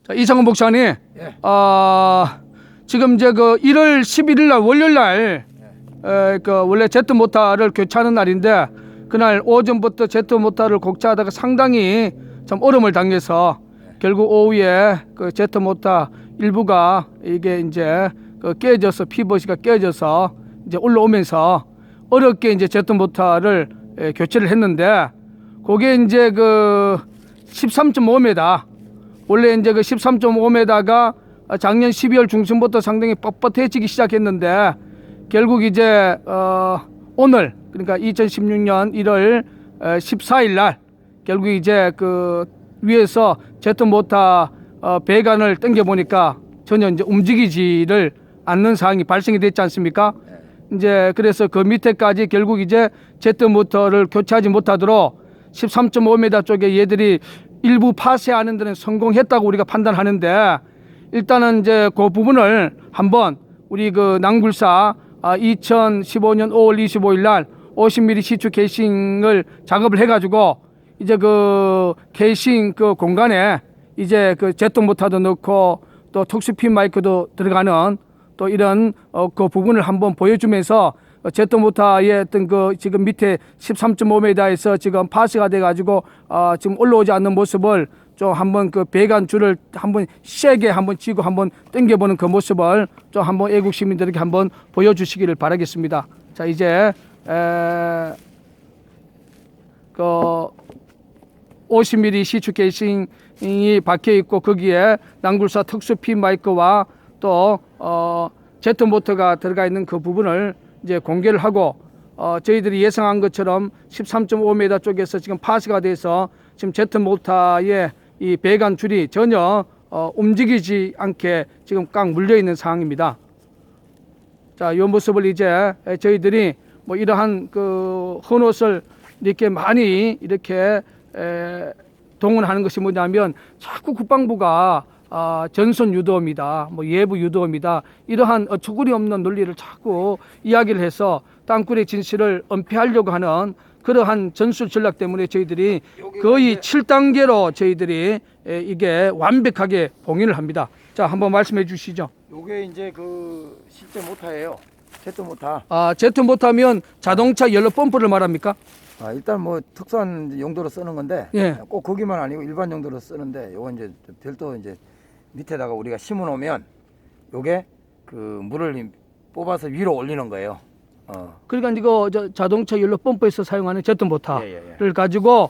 자, 이창훈 목사님, 예. 지금 이제 그 1월 11일 날 월요일 날, 그 원래 제트 모터를 교체하는 날인데 그날 오전부터 제트 모터를 교체하다가 상당히 좀 어려움을 당해서 결국 오후에 그 제트 모터 일부가 이게 이제 그 깨져서 피벗이가 깨져서 이제 올라오면서 어렵게 이제 제트 모터를 교체를 했는데 그게 이제 그 13.5m 원래 이제 그 13.5m가 작년 12월 중순부터 상당히 뻣뻣해지기 시작했는데 결국 이제 오늘 그러니까 2016년 1월 14일 날 결국 이제 그 위에서 제트 모터 배관을 당겨 보니까 전혀 이제 움직이지를 않는 상황이 발생이 됐지 않습니까? 이제 그래서 그 밑에까지 결국 이제 제트 모터를 교체하지 못하도록 13.5m 쪽에 얘들이 일부 파쇄하는 데는 성공했다고 우리가 판단하는데 일단은 이제 그 부분을 한번 우리 그 낭굴사 2015년 5월 25일 날 50mm 시추 케이싱을 작업을 해가지고 이제 그 케이싱 그 공간에 이제 그 제트 모터도 넣고 또 특수핀 마이크도 들어가는 또 이런 그 부분을 한번 보여주면서 제트 모터의 어떤 그 지금 밑에 13.5m에서 지금 파쇄가 돼가지고 지금 올라오지 않는 모습을 좀 한번 그 배관 줄을 한번 세게 한번 쥐고 한번 당겨보는 그 모습을 좀 한번 애국 시민들에게 한번 보여주시기를 바라겠습니다. 자 이제 그 50mm 시추 케이싱이 박혀 있고 거기에 낭굴사 특수핀 마이크와 또 제트 모터가 들어가 있는 그 부분을 이제 공개를 하고 저희들이 예상한 것처럼 13.5m 쪽에서 지금 파쇄가 돼서 지금 제트 모터의 이 배관 줄이 전혀 움직이지 않게 지금 꽉 물려 있는 상황입니다. 자, 이 모습을 이제 저희들이 뭐 이러한 그 헌옷을 이렇게 많이 이렇게 동원하는 것이 뭐냐면 자꾸 국방부가 전선 유도입니다. 뭐 예부 유도입니다. 이러한 어처구니 없는 논리를 자꾸 이야기를 해서 땅굴의 진실을 은폐하려고 하는 그러한 전술 전략 때문에 저희들이 거의 7단계로 저희들이 이게 완벽하게 봉인을 합니다. 자, 한번 말씀해 주시죠. 요게 이제 그 실제 모터예요. 제트 모터. 제트 모터면 자동차 연료 펌프를 말합니까? 일단 뭐 특수한 용도로 쓰는 건데 예. 꼭 거기만 아니고 일반 용도로 쓰는데 요거 이제 별도 이제 밑에다가 우리가 심어 놓으면 요게 그 물을 뽑아서 위로 올리는 거예요. 그러니까 이거 자동차 연료 펌프에서 사용하는 제트 모터를 예. 가지고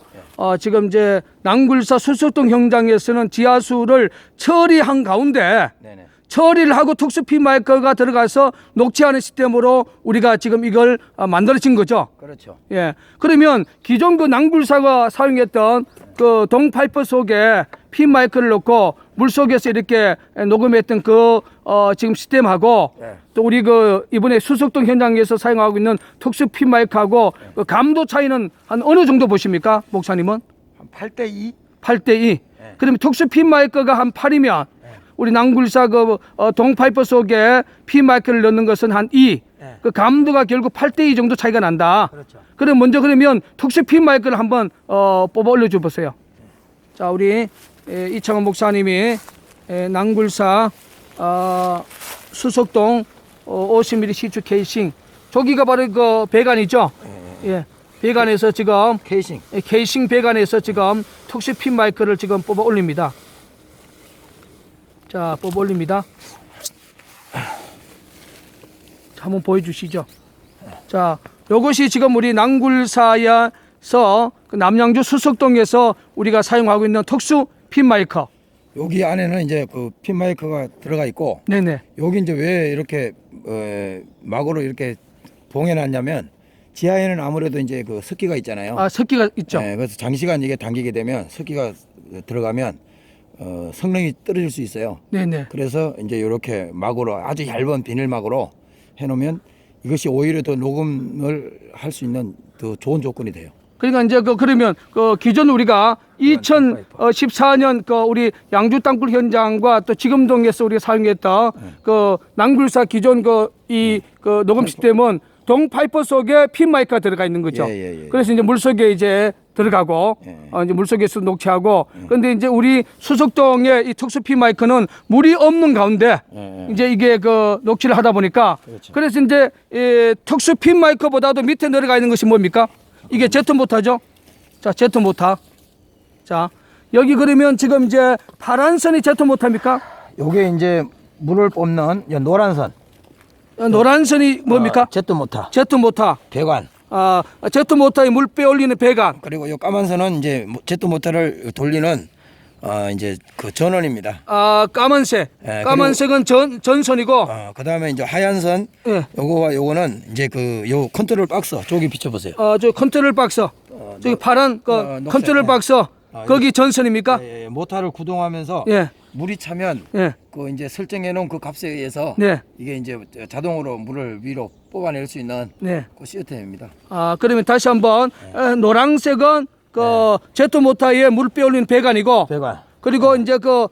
지금 이제 낭굴사 수석동 현장에서는 지하수를 처리한 가운데 네네. 처리를 하고 특수핀 마이크가 들어가서 녹취하는 시스템으로 우리가 지금 이걸 만들어진 거죠. 그렇죠. 예. 그러면 기존 그 낭굴사가 사용했던 그 동파이프 속에 핀 마이크를 넣고 물 속에서 이렇게 녹음했던 그 지금 시스템하고 예. 또 우리 그 이번에 수석동 현장에서 사용하고 있는 특수 핀 마이크하고 그 감도 차이는 한 어느 정도 보십니까, 목사님은? 한 8대2? 8대2. 예. 그러면 특수 핀 마이크가 한 8이면 우리 낭굴사 그 동파이프 속에 핀 마이크를 넣는 것은 한 2. 그 감도가 결국 8대2 정도 차이가 난다. 그렇죠. 그럼 먼저 그러면 특수 핀 마이크를 한번 뽑아 올려줘 보세요. 자, 우리 이창훈 목사님이 낭굴사 수석동 50mm 시추 케이싱 저기가 바로 그 배관이죠. 예. 배관에서 지금 케이싱 배관에서 지금 특수 핀 마이크를 지금 뽑아 올립니다. 자, 뽑아 올립니다. 자, 한번 보여주시죠. 자, 이것이 지금 우리 낭굴사에서 그 남양주 수석동에서 우리가 사용하고 있는 특수 핀 마이크. 여기 안에는 이제 그 핀 마이크가 들어가 있고 네네. 여기 이제 왜 이렇게 막으로 이렇게 봉해놨냐면 지하에는 아무래도 이제 그 습기가 있잖아요. 습기가 있죠. 네, 그래서 장시간 이게 당기게 되면 습기가 들어가면 성능이 떨어질 수 있어요. 네네. 그래서 이제 이렇게 막으로 아주 얇은 비닐막으로 해놓으면 이것이 오히려 더 녹음을 할 수 있는 더 좋은 조건이 돼요. 그러니까 이제 그러면 그 기존 우리가 2014년 그 우리 양주 땅굴 현장과 또 지금동에서 우리가 사용했던 그 낭굴사 기존 그 녹음 시스템은 동파이프 속에 핀 마이크가 들어가 있는 거죠. 예. 그래서 이제 물 속에 이제 들어가고 예. 이제 물속에서 녹취하고 그런데 이제 우리 수석동의 이 특수 피 마이크는 물이 없는 가운데 이제 이게 그 녹취를 하다 보니까 그렇죠. 그래서 이제 이 특수 피 마이크보다도 밑에 내려가 있는 것이 뭡니까? 이게 제트 모터죠. 자, 제트 모터. 자, 여기 그러면 지금 이제 파란 선이 제트 모터입니까? 요게 이제 물을 뽑는 요 노란 선. 노란 선이 뭡니까? 제트 모터. 제트 모터. 배관. 제트 모터에 물 빼올리는 배관. 그리고 요 까만 선은 이제 제트 모터를 돌리는 이제 그 전원입니다. 까만색. 예, 까만색은 전선이고. 그다음에 이제 하얀 선 예. 요거와 요거는 이제 그 요 컨트롤 박스 저기 비춰 보세요. 저 컨트롤 박스. 저기 파란 그 녹색. 컨트롤 예. 박스. 거기 전선입니까? 예, 모터를 구동하면서 예. 물이 차면 예. 그 이제 설정해 놓은 그 값에 의해서 네. 이게 이제 자동으로 물을 위로 뽑아낼 수 있는 네. 그 시스템입니다. 그러면 다시 한번 노란색은 그 제트 모터에 물 빼올리는 배관이고 배관. 그리고 이제 그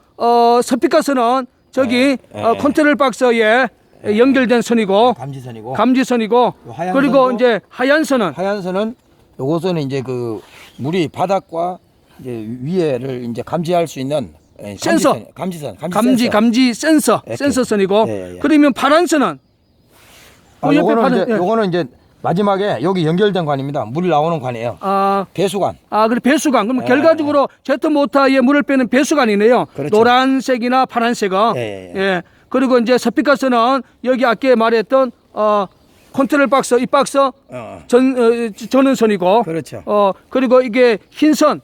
스피커선은 저기 컨트롤 박스에 연결된 선이고 감지선이고. 감지선이고 하얀 그리고 선도? 이제 하얀 선은 하얀 선은 요것은 이제 그 물이 바닥과 이제 위에를 이제 감지할 수 있는 센서. 감지선. 감지 센서 이렇게. 센서선이고 예. 그러면 파란 선은 요거는 파란- 이제 예. 요거는 이제 마지막에 여기 연결된 관입니다. 물이 나오는 관이에요. 배수관. 그래 배수관. 그럼 결과적으로 제트 모터에 물을 빼는 배수관이네요. 그렇죠. 노란색이나 파란색은. 예. 그리고 이제 스피커스는 여기 아까 말했던 컨트롤 박스 이 박스 전원선이고. 그렇죠. 그리고 이게 흰선.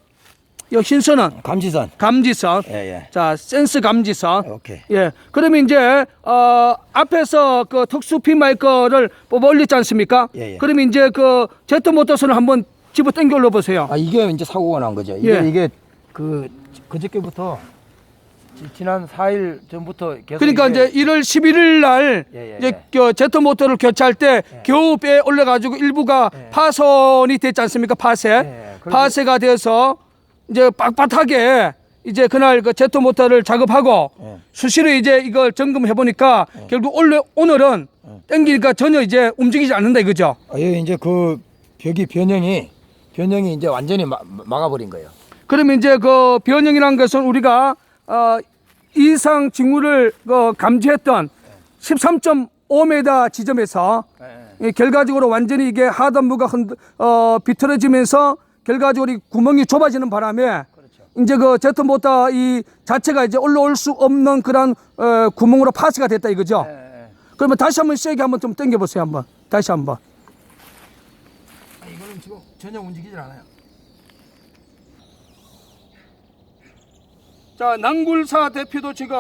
이 흰선은 감지선. 감지선. 예. 자, 센스 감지선. 오케이. 예. 그러면 이제 앞에서 그 특수 피 마이크를 뽑아 올렸지 않습니까? 예. 그러면 이제 그 제트 모터선을 한번 집어 당겨 올려 보세요. 이게 이제 사고가 난 거죠. 예. 이게 그저께부터 지난 4일 전부터 계속 그러니까 이게 이제 1월 11일 날 예. 이제 제트 모터를 교체할 때 겨우 빼 올려 가지고 일부가 파손이 됐지 않습니까? 파쇄. 예. 그래서- 파쇄가 돼서 이제 빳빳하게 이제 그날 그 제트 모터를 작업하고 예. 수시로 이제 이걸 점검해 보니까 결국 오늘은 땡기니까 전혀 이제 움직이지 않는다 이거죠. 여기 이제 그 벽이 변형이 이제 완전히 막아버린 거예요. 그러면 이제 그 변형이라는 것은 우리가 이상 징후를 감지했던 13.5m 지점에서 결과적으로 완전히 이게 하단부가 비틀어지면서 결과적으로 이 구멍이 좁아지는 바람에 이제 그 제트 모터 이 자체가 이제 올라올 수 없는 그런 구멍으로 파쇄가 됐다 이거죠. 그러면 다시 한번 세게 한번 좀 당겨 보세요 한번. 다시 한번. 이거는 지금 전혀 움직이질 않아요. 자, 낭굴사 대표도 지금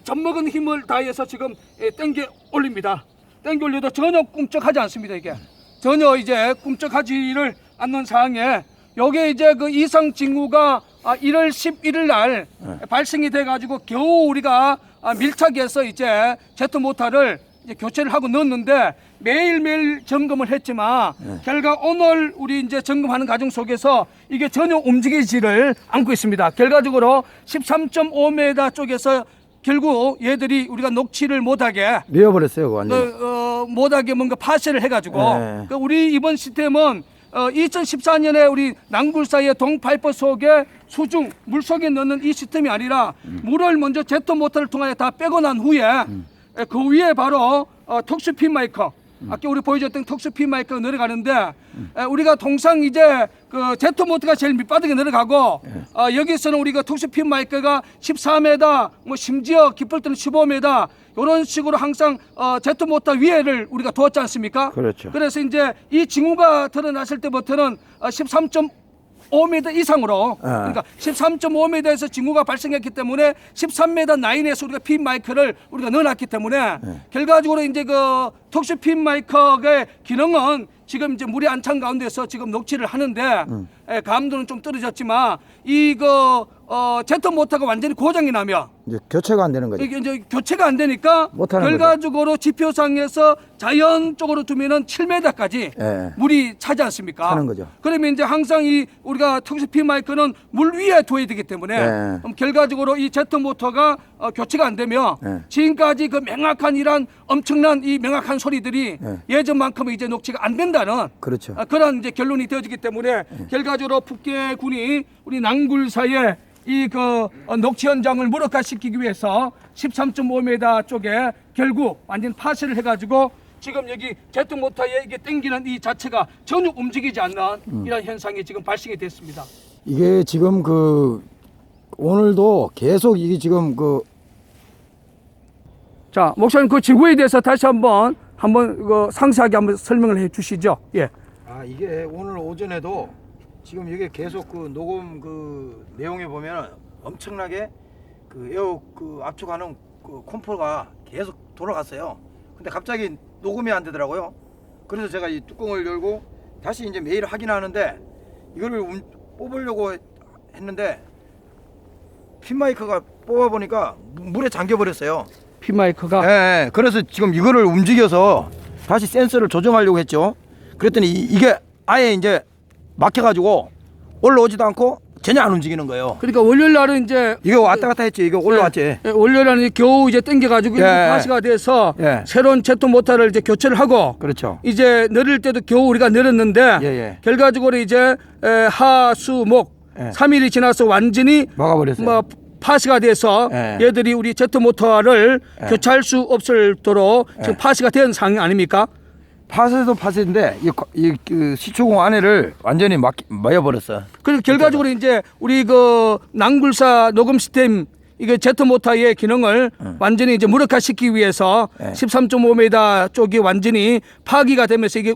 젖먹은 힘을 다해서 지금 당겨 올립니다. 당겨 올려도 전혀 꿈쩍하지 않습니다 이게. 전혀 이제 꿈쩍하지를 않는 상황에 요게 이제 그 이상 징후가 1월 11일 날 발생이 돼 가지고 겨우 우리가 밀착해서 이제 제트 모터를 이제 교체를 하고 넣었는데 매일매일 점검을 했지만 결과 오늘 우리 이제 점검하는 과정 속에서 이게 전혀 움직이지를 않고 있습니다. 결과적으로 13.5m 쪽에서 결국 얘들이 우리가 녹취를 못하게 미어버렸어요, 그 완전. 못하게 뭔가 파쇄를 해가지고 네. 우리 이번 시스템은 2014년에 우리 낭굴사의 동파이프 속에 수중 물 속에 넣는 이 시스템이 아니라 물을 먼저 제트 모터를 통하여 다 빼고 난 후에 그 위에 바로 특수 핀 마이크 아까 우리 보여줬던 특수 핀 마이크가 내려가는데 우리가 통상 이제 그 제트 모터가 제일 밑바닥에 내려가고 여기서는 우리가 특수 핀 마이크가 14m 뭐 심지어 깊을 때는 15m 이런 식으로 항상 제트 모터 위에를 우리가 두었지 않습니까? 그렇죠. 그래서 이제 이 징후가 드러났을 때부터는 13.5m 이상으로 그러니까 13.5m에서 징후가 발생했기 때문에 13m 라인에서 우리가 핀 마이크를 우리가 넣어놨기 때문에 결과적으로 이제 그 특수 핀 마이크의 기능은 지금 이제 물이 안 찬 가운데서 지금 녹취를 하는데 감도는 좀 떨어졌지만 이거 제트 모터가 완전히 고장이 나면 이제 교체가 안 되는 거죠. 이게 이제 교체가 안 되니까 못하는 결과적으로 지표상에서 자연적으로 두면은 7m까지 예. 물이 차지 않습니까? 차는 거죠. 그러면 이제 항상 이 우리가 특수 피 마이크는 물 위에 둬야 되기 때문에 예. 그럼 결과적으로 이 제트 모터가 교체가 안 되면 네. 지금까지 그 명확한 이런 엄청난 이 명확한 소리들이 네. 예전만큼은 이제 녹취가 안 된다는 그렇죠. 그런 이제 결론이 되어지기 때문에 결과적으로 북계군이 우리 낭굴사의 이 그 녹취 현장을 무력화시키기 위해서 13.5m 쪽에 결국 완전 파쇄를 해가지고 지금 여기 제트 모터에 이게 당기는 이 자체가 전혀 움직이지 않는 이런 현상이 지금 발생이 됐습니다. 이게 지금 그 오늘도 계속 이게 지금 그 자, 목사님 그 지구에 대해서 다시 한번 그 상세하게 한번 설명을 해 주시죠. 예. 이게 오늘 오전에도 지금 이게 계속 그 녹음 그 내용에 보면 엄청나게 그 에어 그 압축하는 그 컴프가 계속 돌아갔어요. 근데 갑자기 녹음이 안 되더라고요. 그래서 제가 이 뚜껑을 열고 다시 이제 매일 확인하는데 이거를 뽑으려고 했는데 핀 마이크가 뽑아 보니까 물에 잠겨 버렸어요. 핀 마이크가 예, 그래서 지금 이거를 움직여서 다시 센서를 조정하려고 했죠. 그랬더니 이게 아예 이제 막혀가지고 올라오지도 않고 전혀 안 움직이는 거예요. 그러니까 월요일 날은 이제 이거 왔다 갔다 했지. 이거 올라왔지. 예, 월요일 날은 겨우 이제 당겨가지고 파시가 돼서 예. 새로운 제트 모터를 이제 교체를 하고 그렇죠. 이제 내릴 때도 겨우 우리가 내렸는데 예. 결과적으로 이제 하수목 예. 3일이 지나서 완전히 막아버렸어요. 뭐 파시가 돼서 예. 얘들이 우리 제트 모터를 예. 교체할 수 없을도록 지금 파시가 된 상황 아닙니까? 파쇄도 파쇄인데 그 시초공 안에를 완전히 막아버렸어. 그리고 결과적으로 이제 우리 그 낭굴사 녹음 시스템 이게 제트 모터의 기능을 완전히 이제 무력화시키기 위해서 네. 13.5m 쪽이 완전히 파기가 되면서 이게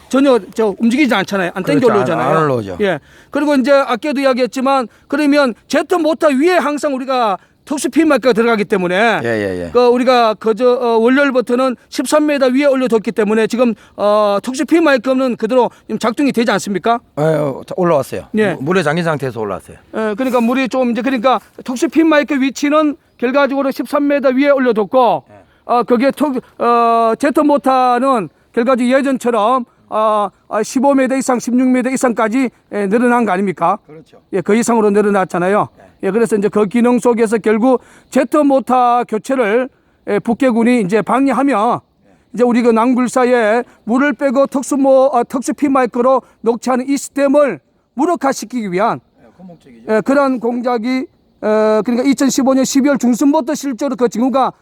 전혀 움직이지 않잖아요. 안 그렇죠. 땡겨 올라오잖아요. 안 올라오죠. 예. 그리고 이제 아까도 이야기했지만 그러면 제트 모터 위에 항상 우리가 특수 핀 마이크가 들어가기 때문에 예. 그 우리가 그저 월요일부터는 13m 위에 올려뒀기 때문에 지금 특수 핀 마이크는 그대로 지금 작동이 되지 않습니까? 올라왔어요. 예. 물에 잠긴 상태에서 올라왔어요. 그러니까 물이 좀 이제 그러니까 특수 핀 마이크 위치는 결과적으로 13m 위에 올려뒀고 그게 제트 모터는 결과적으로 예전처럼 15m 이상, 16m 이상까지 늘어난 거 아닙니까? 그렇죠. 예, 그 이상으로 늘어났잖아요. 예, 그래서 이제 그 기능 속에서 결국 제트 모터 교체를 북계군이 이제 방해하며 이제 우리 그 낭굴사에 물을 빼고 특수 핀 마이크로 녹취하는 이 시스템을 무력화시키기 위한 그 목적이죠. 그런 공작이 그러니까 2015년 12월 중순부터 실제로 그 징후가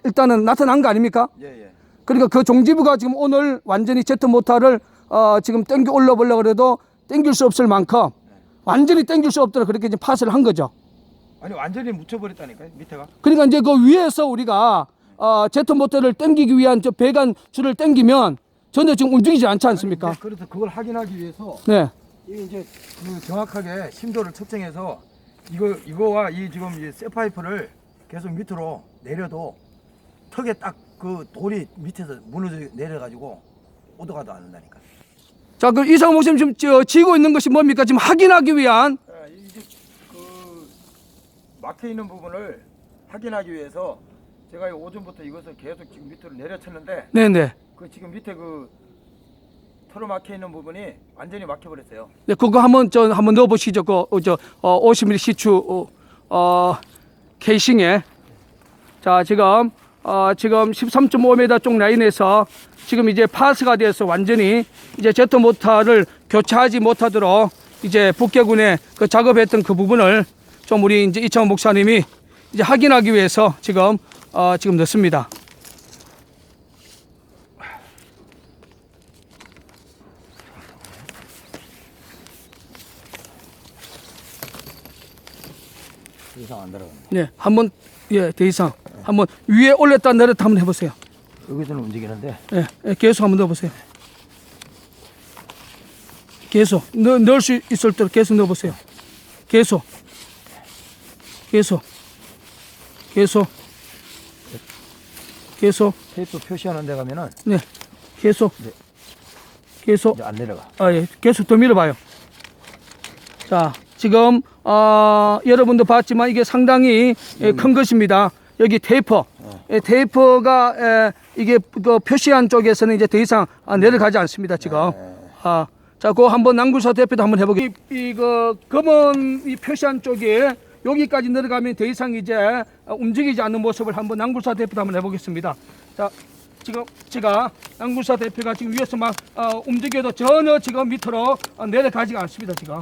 일단은 나타난 거 아닙니까? 예. 그러니까 그 종지부가 지금 오늘 완전히 제트 모터를 지금 땡겨 올려보려고 해도 땡길 수 없을 만큼 완전히 땡길 수 없도록 그렇게 지금 파쇄를 한 거죠. 아니 완전히 묻혀버렸다니까요. 밑에가. 그러니까 이제 그 위에서 우리가 제트 모터를 땡기기 위한 저 배관 줄을 땡기면 전혀 지금 움직이지 않지 않습니까? 아니, 그래서 그걸 확인하기 위해서 네. 이게 이제 그 정확하게 심도를 측정해서 이거와 이 지금 이 쇠파이프를 계속 밑으로 내려도 턱에 딱 그 돌이 밑에서 무너져 내려가지고 오도가도 않는다니까. 자, 그 이상 목사님 지금 지고 있는 것이 뭡니까? 지금 확인하기 위한 이게 그 막혀 있는 부분을 확인하기 위해서 제가 오전부터 이것을 계속 지금 밑으로 내려쳤는데 네네. 그 지금 밑에 그 털어 막혀 있는 부분이 완전히 막혀 버렸어요. 네, 그거 한번 넣어 보시죠. 그 50mm 시추 케이싱에 자 지금 13.5m 쪽 라인에서 지금 이제 파스가 돼서 완전히 이제 제트 모터를 교체하지 못하도록 이제 북계군에 그 작업했던 그 부분을 좀 우리 이제 이창원 목사님이 이제 확인하기 위해서 지금 넣습니다. 이상 안 들어가네. 네, 한번 더 이상 한번 위에 올렸다 내렸다 한번 해보세요. 여기서는 움직이는데. 계속 한번 넣어보세요. 계속 넣을 수 있을 대로 계속 넣어보세요. 계속 테이프 표시하는 데 가면은 네, 계속 이제 안 내려가. 계속 더 밀어봐요. 자, 지금 여러분도 봤지만 이게 상당히 큰 것입니다. 여기 테이프가 이게 그 표시한 쪽에서는 이제 더 이상 내려가지 않습니다. 지금. 자, 그거 한번 낭굴사 대표도 한번 해보게. 이 그 검은 이 표시한 쪽에 여기까지 내려가면 더 이상 이제 움직이지 않는 모습을 한번 낭굴사 대표도 한번 해보겠습니다. 자, 지금 제가 낭굴사 대표가 지금 위에서 막 움직여도 전혀 지금 밑으로 내려가지가 않습니다. 지금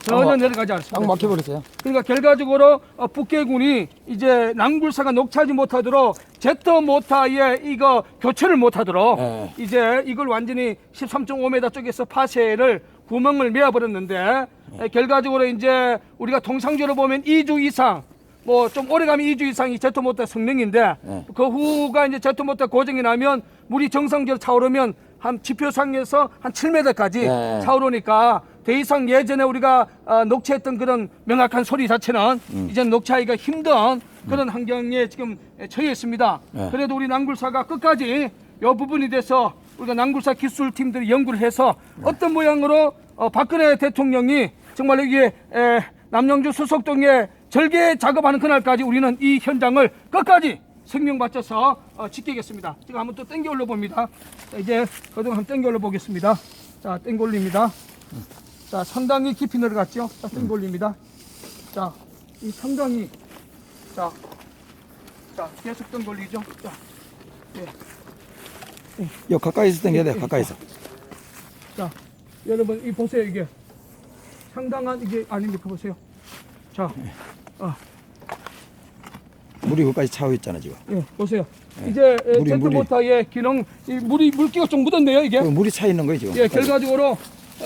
전혀 내려가지 않습니다. 딱 막혀버렸어요. 그러니까 결과적으로 북계군이 이제 낭굴사가 녹차지 못하도록 제트 모타에 이거 교체를 못하도록 네. 이제 이걸 완전히 13.5m 쪽에서 파쇄를 구멍을 메어버렸는데 결과적으로 이제 우리가 통상적으로 보면 2주 이상 뭐 좀 오래 가면 2주 이상이 제트 모타 성능인데 그 후가 이제 제트 모타 고정이 나면 물이 정상적으로 차오르면 한 지표상에서 한 7m까지 차오르니까 더 이상 예전에 우리가 녹취했던 그런 명확한 소리 자체는 이제 녹취하기가 힘든 그런 환경에 지금 처해 있습니다. 그래도 우리 낭굴사가 끝까지 이 부분에 대해서 우리가 낭굴사 기술팀들이 연구를 해서 어떤 모양으로 박근혜 대통령이 정말 이게 남양주 수석동에 절개 작업하는 그날까지 우리는 이 현장을 끝까지 생명 바쳐서 지키겠습니다. 제가 한번 또 땡겨 올려 봅니다. 이제 그동안 한번 땡겨 올려 보겠습니다. 자, 땡겨 올립니다. 자, 상당히 깊이 내려갔죠. 자, 땡겨 올립니다. 자, 이 상당히 자, 계속 땡겨 올리죠. 자, 예. 요 가까이서 당겨야 돼. 가까이서. 자, 여러분 이 보세요. 이게 상당한 이게 아닙니까? 보세요. 자, 물이 거기까지 차고 있잖아 지금. 예, 보세요. 이제 제트모터의 기능, 이 물기가 좀 묻었네요. 이게. 물이 차 있는 거예요 지금. 예, 결과적으로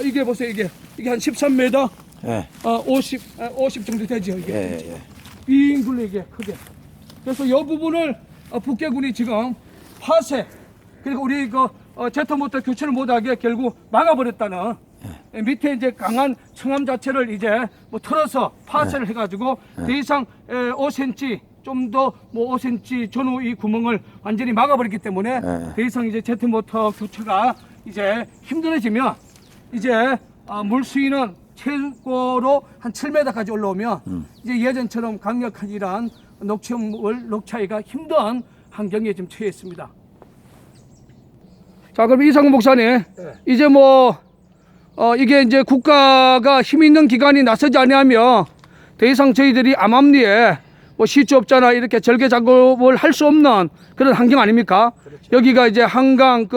이게 보세요. 이게 한 13m, 예. 50 정도 되죠. 이게. 예. 빙 둘러 이게 크게. 그래서 이 부분을 북계군이 지금 파쇄, 그리고 우리 그 제트모터 교체를 못하게 결국 막아버렸다는. 밑에 이제 강한 청암 자체를 이제 뭐 틀어서 파쇄를 해가지고 더 이상 5cm 좀 더 뭐 5cm 전후 이 구멍을 완전히 막아버렸기 때문에 더 이상 이제 제트 모터 교체가 이제 힘들어지면 이제 물 수위는 최고로 한 7m까지 올라오면 이제 예전처럼 강력한 이러한 녹차기가 힘든 환경에 지금 처해 있습니다. 자, 그럼 이상훈 목사님, 이제 뭐 이게 이제 국가가 힘 있는 기관이 나서지 아니하면 더 이상 저희들이 암암리에 뭐 시주업자나 이렇게 절개 작업을 할 수 없는 그런 환경 아닙니까? 그렇죠. 여기가 이제 한강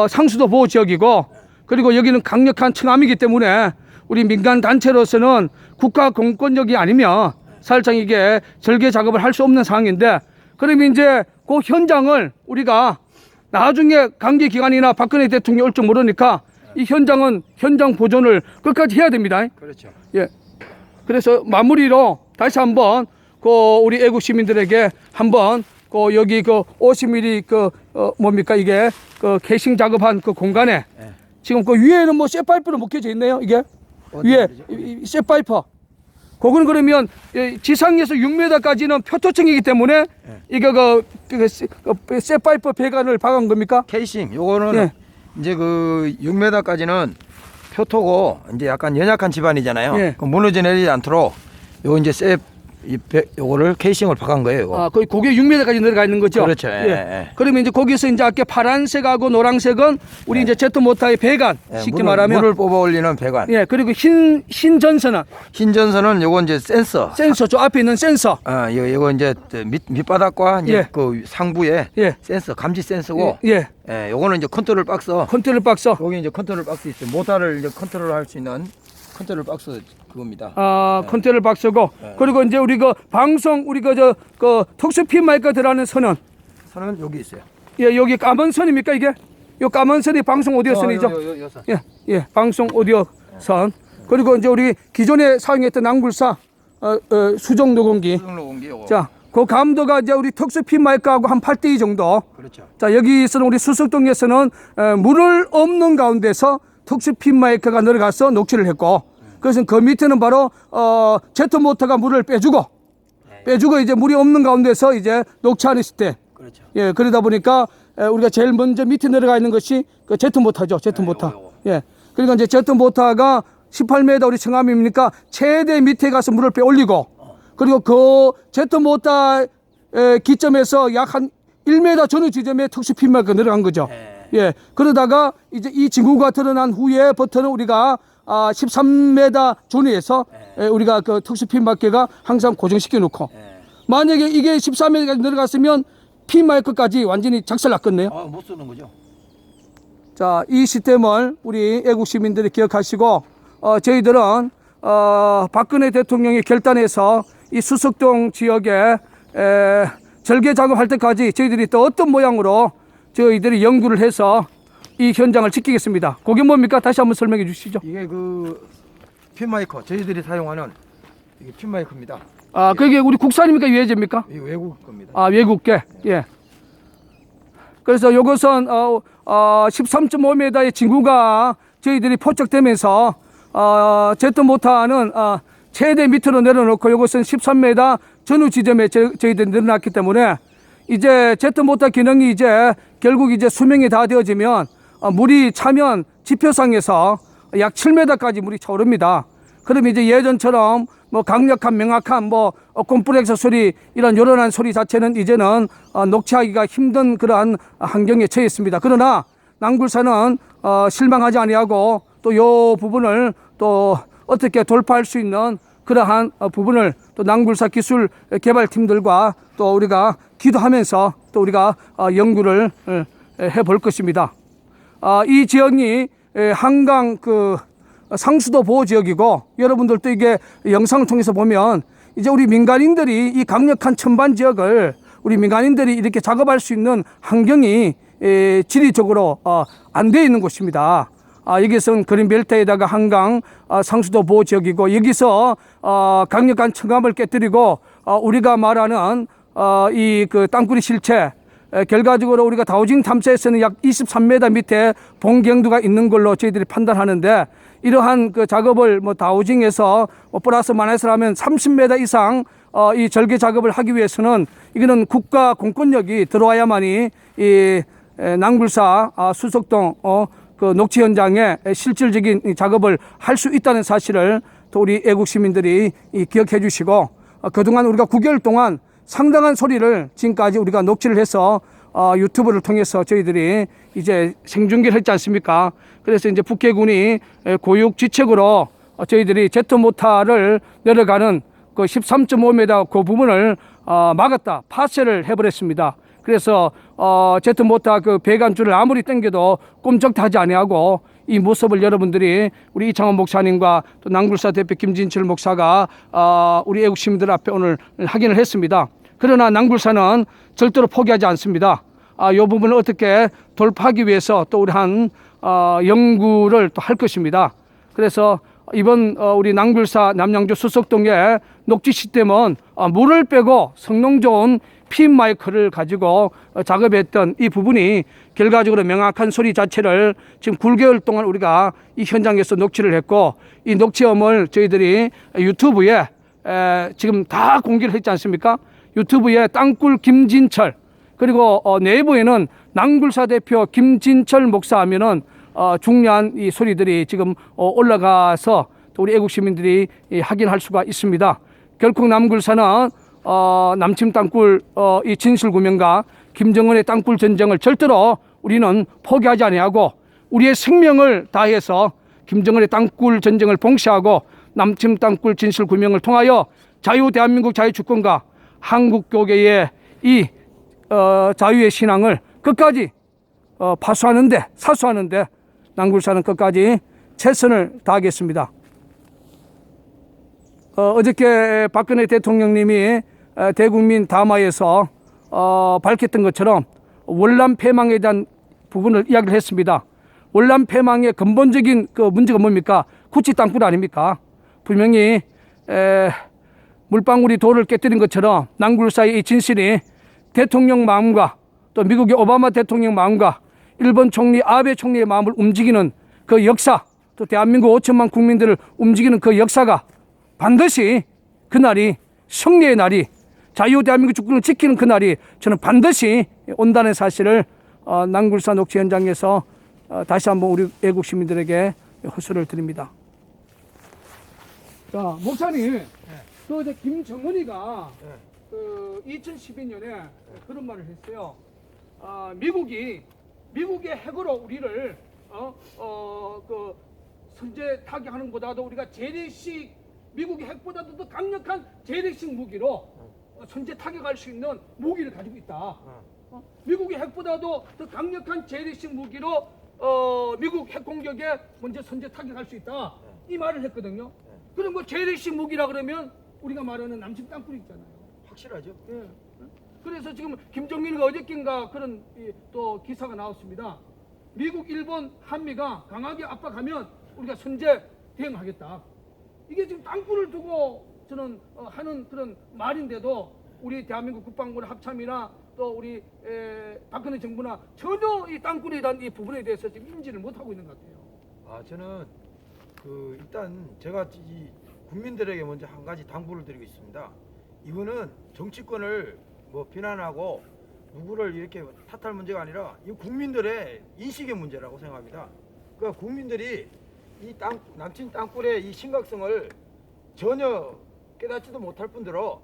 상수도 보호 지역이고 그리고 여기는 강력한 청암이기 때문에 우리 민간 단체로서는 국가 공권력이 아니면 사실상 이게 절개 작업을 할 수 없는 상황인데 그러면 이제 그 현장을 우리가 나중에 관계기관이나 박근혜 대통령이 올 줄 모르니까 이 현장은 현장 보존을 끝까지 해야 됩니다. 그렇죠. 예. 그래서 마무리로 다시 한번 우리 애국 시민들에게 한번 여기 50mm 뭡니까 이게 개싱 작업한 그 공간에 지금 그 위에는 뭐 쇠파이프로 묶여져 있네요. 이게 위에 쇠파이프. 그거는 그러면 지상에서 6m까지는 표토층이기 때문에 이거 쇠파이프 배관을 박은 겁니까? 케이싱 요거는 이제 그 6m까지는 표토고 이제 약간 연약한 집안이잖아요. 그 무너져 내리지 않도록 요 이제 요거를 케이싱을 박은 거예요. 요거. 거의 고개 6m까지 내려가 있는 거죠. 그렇죠. 그러면 이제 거기서 이제 아까 파란색하고 노란색은 우리 이제 제트 모터의 배관, 쉽게 말하면 물을 뽑아 올리는 배관. 예, 그리고 흰 전선은 요거 이제 센서. 저 앞에 있는 센서. 요거 이제 밑바닥과 이제 그 상부에 센서, 감지 센서고. 요거는 이제 컨트롤 박스. 여기 이제 컨트롤 박스 있어요. 모터를 이제 컨트롤할 수 있는 컨트롤 박스 그겁니다. 컨트롤 박스고 그리고 이제 우리 방송 우리 특수 핀 마이크 들어가는 선은 여기 있어요. 예, 여기 까만 선입니까 이게? 요 까만 선이 방송 오디오 선이죠. 요 선. 예, 방송 오디오 선. 그리고 이제 우리 기존에 사용했던 낭굴사 수정 녹음기. 요거. 자, 그 감도가 이제 우리 특수 핀 마이크하고 한 8:2 정도. 그렇죠. 자, 여기서는 우리 수석동에서는 물을 없는 가운데서 특수 핀 마이크가 내려가서 녹취를 했고, 그래서 그 밑에는 바로 제트 모터가 물을 빼주고 이제 물이 없는 가운데서 이제 녹취하는 시스템. 그렇죠. 예, 그러다 보니까 우리가 제일 먼저 밑에 내려가 있는 것이 그 제트 모터죠. 제트 모터. 예. 그러니까 이제 제트 모터가 18m 우리 청암입니까? 최대 밑에 가서 물을 빼 올리고, 그리고 그 제트 모터 기점에서 약 한 1m 전후 지점에 특수 핀마이크가 내려간 거죠. 예. 그러다가 이제 이 징후가 드러난 후에 버튼은 우리가 13m 준위에서 우리가 그 특수 핀마이크가 항상 고정시켜 놓고 만약에 이게 13m까지 내려갔으면 핀마이크까지 완전히 작살났겠네요. 못 쓰는 거죠. 자, 이 시스템을 우리 애국 시민들이 기억하시고 저희들은 박근혜 대통령이 결단해서 이 수석동 지역에 절개 작업할 때까지 저희들이 또 어떤 모양으로 저희들이 연구를 해서 이 현장을 지키겠습니다. 그게 뭡니까? 다시 한번 설명해 주시죠. 이게 그 핀마이커 저희들이 사용하는 이게 핀마이커입니다. 그게 우리 국산입니까? 유해제입니까? 이 외국 겁니다. 외국계. 예. 그래서 이것은 13.5m의 진구가 저희들이 포착되면서 제트 모터는 최대 밑으로 내려놓고 이것은 13m 전후 지점에 저희들이 늘어났기 때문에 이제 제트 모터 기능이 이제 결국 이제 수명이 다 되어지면 물이 차면 지표상에서 약 7m까지 물이 차오릅니다. 그럼 이제 예전처럼 뭐 강력한 명확한 뭐 콤프렉서 소리 이런 요란한 소리 자체는 이제는 녹취하기가 힘든 그러한 환경에 처해 있습니다. 그러나 낭굴사는 실망하지 아니하고 또 요 부분을 또 어떻게 돌파할 수 있는 그러한 부분을 또 낭굴사 기술 개발팀들과 또 우리가 기도하면서 또 우리가 연구를 해볼 것입니다. 이 지역이 한강 그 상수도 보호 지역이고 여러분들도 이게 영상을 통해서 보면 이제 우리 민간인들이 이 강력한 천반 지역을 우리 민간인들이 이렇게 작업할 수 있는 환경이 지리적으로 안 되어 있는 곳입니다. 여기서는 그린벨트에다가 한강 상수도 보호 지역이고 여기서 강력한 청암을 깨뜨리고 우리가 말하는 이 그 땅굴이 실체 결과적으로 우리가 다우징 탐사에서는 약 23m 밑에 본경도가 있는 걸로 저희들이 판단하는데 이러한 그 작업을 뭐 다우징에서 플러스 마이너스를 하면 30m 이상 이 절개 작업을 하기 위해서는 이거는 국가 공권력이 들어와야만이 이 낭굴사 수석동 그 녹취 현장에 실질적인 작업을 할 수 있다는 사실을 또 우리 애국 시민들이 기억해 주시고 그동안 우리가 9개월 동안 상당한 소리를 지금까지 우리가 녹취를 해서 유튜브를 통해서 저희들이 이제 생중계를 했지 않습니까? 그래서 이제 북해군이 고육 지책으로 저희들이 제트 모터를 내려가는 그 13.5m 그 부분을 막았다, 파쇄를 해버렸습니다. 그래서 제트 모터 그 배관줄을 아무리 당겨도 꼼짝도 하지 아니하고 이 모습을 여러분들이 우리 이창원 목사님과 또 낭굴사 대표 김진철 목사가 우리 애국 시민들 앞에 오늘 확인을 했습니다. 그러나 낭굴사는 절대로 포기하지 않습니다. 이 부분을 어떻게 돌파하기 위해서 또 우리 한 연구를 또 할 것입니다. 그래서 이번 우리 낭굴사 남양주 수석동의 녹지 시스템은 물을 빼고 성능 좋은 핀 마이크를 가지고 작업했던 이 부분이 결과적으로 명확한 소리 자체를 지금 9개월 동안 우리가 이 현장에서 녹취를 했고 이 녹취음을 저희들이 유튜브에 지금 다 공개를 했지 않습니까? 유튜브에 땅굴 김진철 그리고 내부에는 낭굴사 대표 김진철 목사 하면은 중요한 이 소리들이 지금 올라가서 또 우리 애국 시민들이 확인할 수가 있습니다. 결코 낭굴사는 남침 땅굴 이 진실 구명과 김정은의 땅굴 전쟁을 절대로 우리는 포기하지 아니하고 우리의 생명을 다해서 김정은의 땅굴 전쟁을 봉쇄하고 남침 땅굴 진실 구명을 통하여 자유 대한민국 자유 주권과 한국 교계의 이 자유의 신앙을 끝까지 파수하는데 사수하는데 낭굴사는 끝까지 최선을 다하겠습니다. 어저께 박근혜 대통령님이 대국민 담화에서 밝혔던 것처럼 월남 패망에 대한 부분을 이야기를 했습니다. 월남 패망의 근본적인 그 문제가 뭡니까? 구치 땅굴 아닙니까? 분명히 물방울이 돌을 깨뜨린 것처럼 낭굴사의 이 진실이 대통령 마음과 또 미국의 오바마 대통령 마음과 일본 총리 아베 총리의 마음을 움직이는 그 역사, 또 대한민국 5천만 국민들을 움직이는 그 역사가 반드시 그날이 승리의 날이 자유 대한민국 주권을 지키는 그날이 저는 반드시 온다는 사실을 낭굴사 녹취 현장에서 다시 한번 우리 애국 시민들에게 호소를 드립니다. 자, 목사님, 또 이제 김정은이가 그 2012년에 그런 말을 했어요. 미국의 핵으로 우리를 그 선제 타격하는 것보다도 우리가 재래식 미국의 핵보다도 더 강력한 재래식 무기로 선제 타격할 수 있는 무기를 가지고 있다. 미국의 핵보다도 더 강력한 재래식 무기로 미국 핵 공격에 먼저 선제 타격할 수 있다. 이 말을 했거든요. 그럼 뭐 재래식 무기라 그러면 우리가 말하는 남측 땅굴이 있잖아요. 확실하죠. 예. 그래서 지금 김정민이가 어저께인가 그런 또 기사가 나왔습니다. 미국, 일본, 한미가 강하게 압박하면 우리가 선제 대응하겠다. 이게 지금 땅굴을 두고 저는 하는 그런 말인데도 우리 대한민국 국방부 합참이나 또 우리 박근혜 정부나 전혀 이 땅굴에 대한 이 부분에 대해서 지금 인지를 못하고 있는 것 같아요. 아 저는 그 일단 제가 이 국민들에게 먼저 한 가지 당부를 드리고 있습니다. 이거는 정치권을 뭐 비난하고 누구를 이렇게 탓할 문제가 아니라 이 국민들의 인식의 문제라고 생각합니다. 그러니까 국민들이 이 남친 땅굴의 이 심각성을 전혀 깨닫지도 못할 뿐더러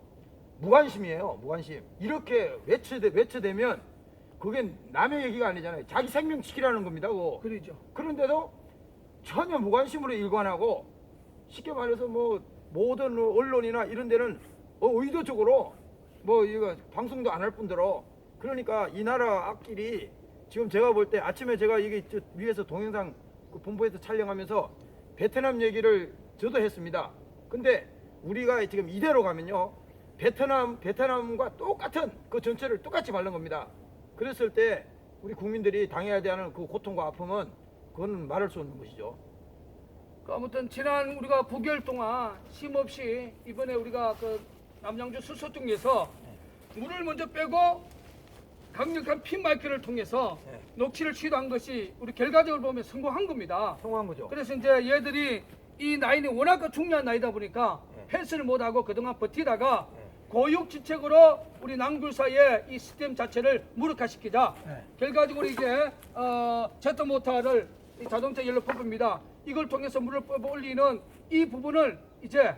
무관심이에요. 무관심. 이렇게 외쳐대면 그게 남의 얘기가 아니잖아요. 자기 생명 지키라는 겁니다. 그거. 그러죠. 그런데도 전혀 무관심으로 일관하고 쉽게 말해서 뭐 모든 언론이나 이런 데는 의도적으로 뭐 이거 방송도 안 할 뿐더러 그러니까 이 나라 앞길이 지금 제가 볼 때 아침에 제가 이게 위에서 동영상 그 본부에서 촬영하면서 베트남 얘기를 저도 했습니다. 근데 우리가 지금 이대로 가면요 베트남과 똑같은 그 전체를 똑같이 밟는 겁니다. 그랬을 때 우리 국민들이 당해야 되는 그 고통과 아픔은 그건 말할 수 없는 것이죠. 아무튼 지난 우리가 9개월 동안 쉼없이 이번에 우리가 그 남양주 수소통에서 물을 먼저 빼고 강력한 핀 마이크를 통해서 네. 녹취를 시도한 것이 우리 결과적으로 보면 성공한 겁니다. 성공한 거죠. 그래서 이제 얘들이 이 나이는 워낙 중요한 나이다 보니까 헬스를 못하고 그동안 버티다가 고육지책으로 우리 낭굴사의 이 시스템 자체를 무력화시키자. 결과적으로 이제 제트모터를 자동차 연료 펌프입니다. 이걸 통해서 물을 뽑아 올리는 이 부분을 이제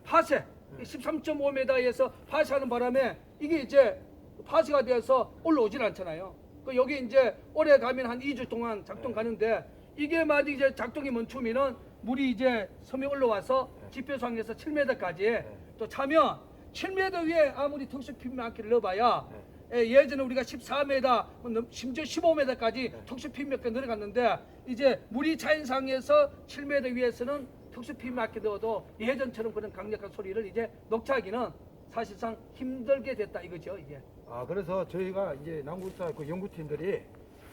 파쇄 13.5m에서 파쇄하는 바람에 이게 이제 파쇄가 되어서 올라오질 않잖아요. 그 여기 이제 오래 가면 한 2주 동안 작동 가는데 이게 만약 이제 작동이 멈추면은 물이 이제 섬에 올라와서 지표상에서 7m까지 또 차면 7m 위에 아무리 특수 핀막기를 넣어봐야 예전에 우리가 14m 심지어 15m까지 특수 핀막기 내려갔는데 이제 물이 차인상에서 7m 위에서는 특수 핀막기 넣어도 예전처럼 그런 강력한 소리를 이제 녹취하기는 사실상 힘들게 됐다 이거죠 이게. 아 그래서 저희가 이제 남구사 그 연구팀들이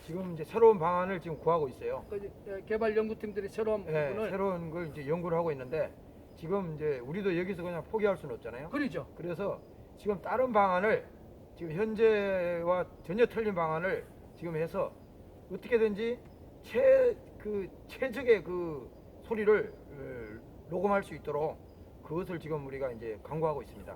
지금 이제 새로운 방안을 지금 구하고 있어요. 그 개발 연구팀들이 새로운 네, 부분을 새로운 걸 이제 연구를 하고 있는데 지금 이제 우리도 여기서 그냥 포기할 수는 없잖아요. 그러죠. 그래서 지금 다른 방안을 지금 현재와 전혀 틀린 방안을 지금 해서 어떻게든지 최적의 그 소리를 녹음할 수 있도록 그것을 지금 우리가 이제 강구하고 있습니다.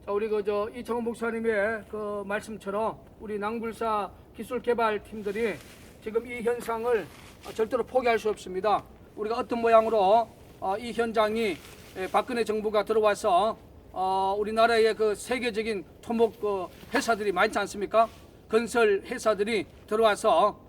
자, 우리 그저 이창훈 목사님의 그 말씀처럼 우리 낭굴사 기술개발팀들이 지금 이 현상을 절대로 포기할 수 없습니다. 우리가 어떤 모양으로 이 현장이 박근혜 정부가 들어와서 우리나라의 그 세계적인 토목 그 회사들이 많지 않습니까? 건설 회사들이 들어와서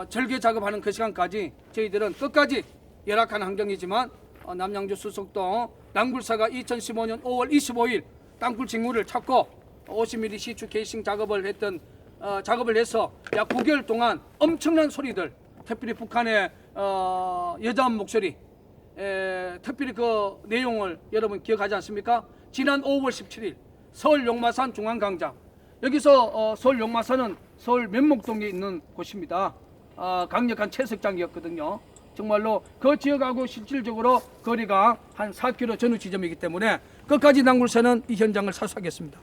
절개 작업하는 그 시간까지 저희들은 끝까지 열악한 환경이지만 남양주 수석동 낭굴사가 2015년 5월 25일 땅굴 징후를 찾고 50mm 시추 케이싱 작업을 해서 약 9개월 동안 엄청난 소리들, 특별히 북한의 여자음 목소리, 특별히 그 내용을 여러분 기억하지 않습니까? 지난 5월 17일 서울 용마산 중앙광장, 여기서 서울 용마산은 서울 면목동에 있는 곳입니다. 강력한 채석장이었거든요. 정말로 그 지역하고 실질적으로 거리가 한 4km 전후 지점이기 때문에 끝까지 낭굴사는 이 현장을 사수하겠습니다.